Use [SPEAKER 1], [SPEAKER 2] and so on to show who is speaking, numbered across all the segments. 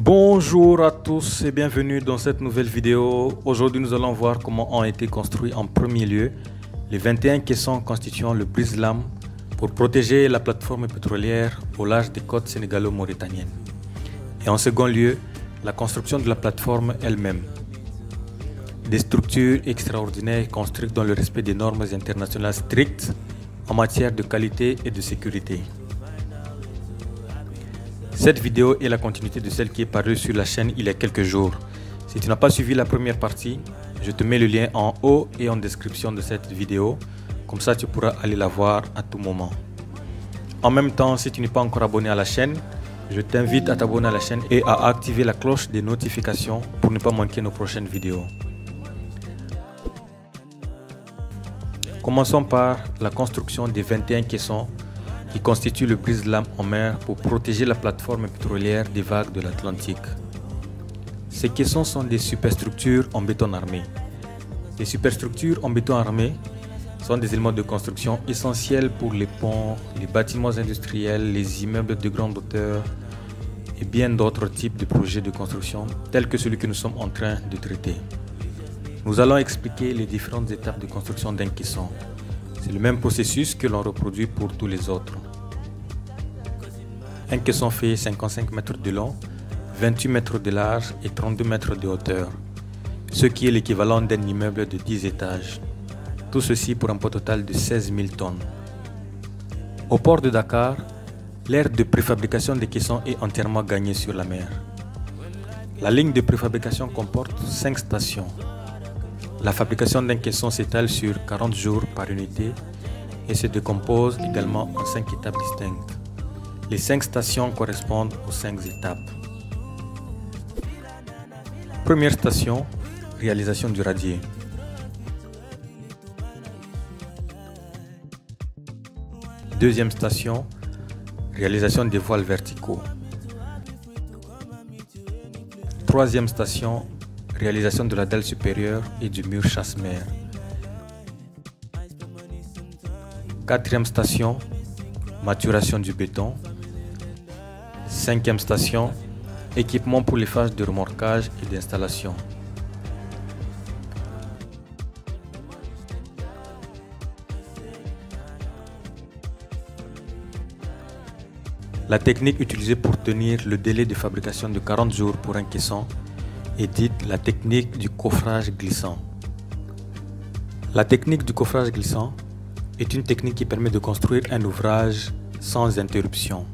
[SPEAKER 1] Bonjour à tous et bienvenue dans cette nouvelle vidéo. Aujourd'hui nous allons voir comment ont été construits en premier lieu les 21 caissons constituant le brise-lames pour protéger la plateforme pétrolière au large des côtes sénégalo-mauritaniennes. Et en second lieu, la construction de la plateforme elle-même. Des structures extraordinaires construites dans le respect des normes internationales strictes en matière de qualité et de sécurité. Cette vidéo est la continuité de celle qui est parue sur la chaîne il y a quelques jours. Si tu n'as pas suivi la première partie, je te mets le lien en haut et en description de cette vidéo. Comme ça, tu pourras aller la voir à tout moment. En même temps, si tu n'es pas encore abonné à la chaîne, je t'invite à t'abonner à la chaîne et à activer la cloche des notifications pour ne pas manquer nos prochaines vidéos. Commençons par la construction des 21 caissons qui constituent le brise-lames en mer pour protéger la plateforme pétrolière des vagues de l'Atlantique. Ces caissons sont des superstructures en béton armé. Les superstructures en béton armé sont des éléments de construction essentiels pour les ponts, les bâtiments industriels, les immeubles de grande hauteur et bien d'autres types de projets de construction tels que celui que nous sommes en train de traiter. Nous allons expliquer les différentes étapes de construction d'un caisson. C'est le même processus que l'on reproduit pour tous les autres. Un caisson fait 55 mètres de long, 28 mètres de large et 32 mètres de hauteur, ce qui est l'équivalent d'un immeuble de 10 étages. Tout ceci pour un poids total de 16 000 tonnes. Au port de Dakar, l'ère de préfabrication des caissons est entièrement gagnée sur la mer. La ligne de préfabrication comporte 5 stations. La fabrication d'un caisson s'étale sur 40 jours par unité et se décompose également en 5 étapes distinctes. Les 5 stations correspondent aux 5 étapes. Première station, réalisation du radier. Deuxième station, réalisation des voiles verticaux. Troisième station, réalisation de la dalle supérieure et du mur chasse-mer. Quatrième station, maturation du béton. Cinquième station, équipement pour les phases de remorquage et d'installation. La technique utilisée pour tenir le délai de fabrication de 40 jours pour un caisson est dite la technique du coffrage glissant. La technique du coffrage glissant est une technique qui permet de construire un ouvrage sans interruption.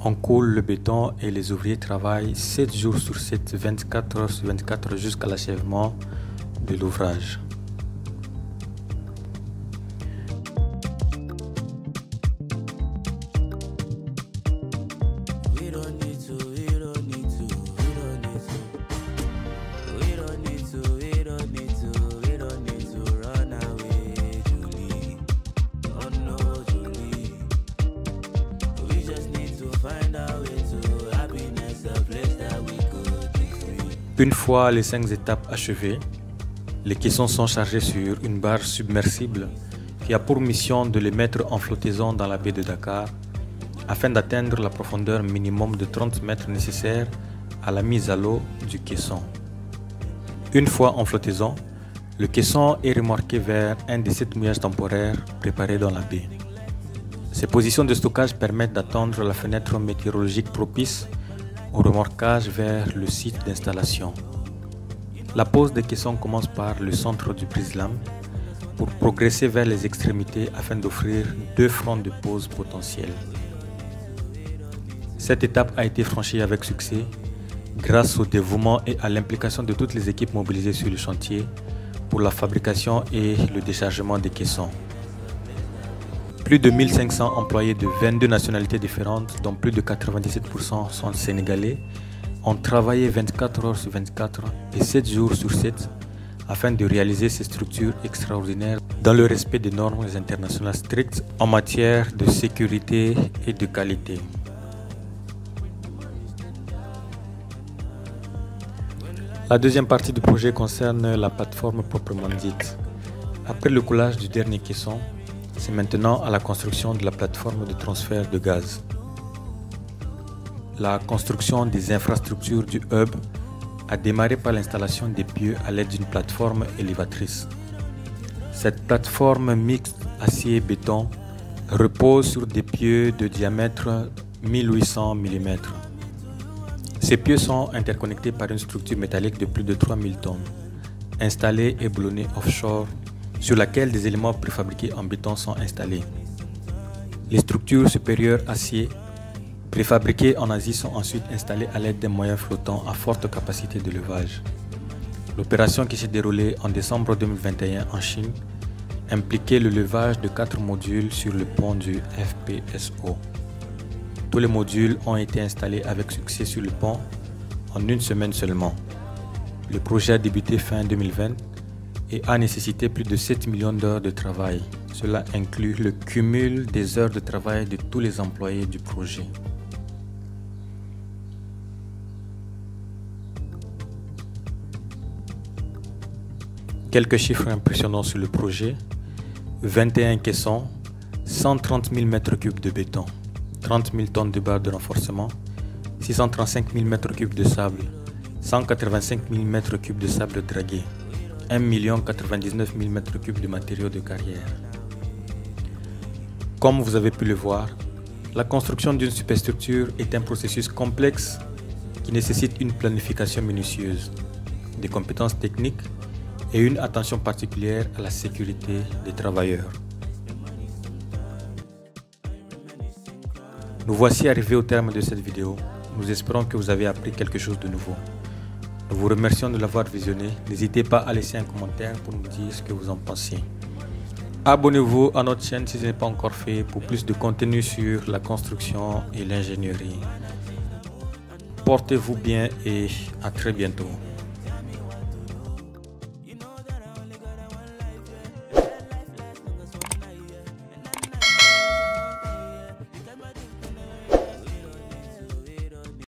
[SPEAKER 1] On coule le béton et les ouvriers travaillent 7 jours sur 7, 24 heures sur 24 jusqu'à l'achèvement de l'ouvrage. Une fois les 5 étapes achevées, les caissons sont chargés sur une barge submersible qui a pour mission de les mettre en flottaison dans la baie de Dakar afin d'atteindre la profondeur minimum de 30 mètres nécessaire à la mise à l'eau du caisson. Une fois en flottaison, le caisson est remorqué vers un des 7 mouillages temporaires préparés dans la baie. Ces positions de stockage permettent d'attendre la fenêtre météorologique propice au remorquage vers le site d'installation. La pose des caissons commence par le centre du brise-lames pour progresser vers les extrémités afin d'offrir 2 fronts de pose potentiels. Cette étape a été franchie avec succès grâce au dévouement et à l'implication de toutes les équipes mobilisées sur le chantier pour la fabrication et le déchargement des caissons. Plus de 1500 employés de 22 nationalités différentes, dont plus de 97% sont sénégalais, ont travaillé 24 heures sur 24 et 7 jours sur 7 afin de réaliser ces structures extraordinaires dans le respect des normes internationales strictes en matière de sécurité et de qualité. La deuxième partie du projet concerne la plateforme proprement dite. Après le coulage du dernier caisson, c'est maintenant à la construction de la plateforme de transfert de gaz. la construction des infrastructures du hub a démarré par l'installation des pieux à l'aide d'une plateforme élévatrice. Cette plateforme mixte acier-béton repose sur des pieux de diamètre 1800 mm. Ces pieux sont interconnectés par une structure métallique de plus de 3000 tonnes, installée et boulonnée offshore, sur laquelle des éléments préfabriqués en béton sont installés. Les structures supérieures acier préfabriquées en Asie sont ensuite installées à l'aide d'un moyen flottant à forte capacité de levage. L'opération qui s'est déroulée en décembre 2021 en Chine impliquait le levage de 4 modules sur le pont du FPSO. Tous les modules ont été installés avec succès sur le pont en une semaine seulement. Le projet a débuté fin 2020 et a nécessité plus de 7 millions d'heures de travail. Cela inclut le cumul des heures de travail de tous les employés du projet. Quelques chiffres impressionnants sur le projet: 21 caissons, 130 000 m3 de béton, 30 000 tonnes de barres de renforcement, 635 000 m3 de sable, 185 000 m3 de sable dragué, 1 099 000 m3 de matériaux de carrière. Comme vous avez pu le voir, la construction d'une superstructure est un processus complexe qui nécessite une planification minutieuse, des compétences techniques et une attention particulière à la sécurité des travailleurs. Nous voici arrivés au terme de cette vidéo. Nous espérons que vous avez appris quelque chose de nouveau. Nous vous remercions de l'avoir visionné. N'hésitez pas à laisser un commentaire pour nous dire ce que vous en pensez. Abonnez-vous à notre chaîne si ce n'est pas encore fait pour plus de contenu sur la construction et l'ingénierie. Portez-vous bien et à très bientôt.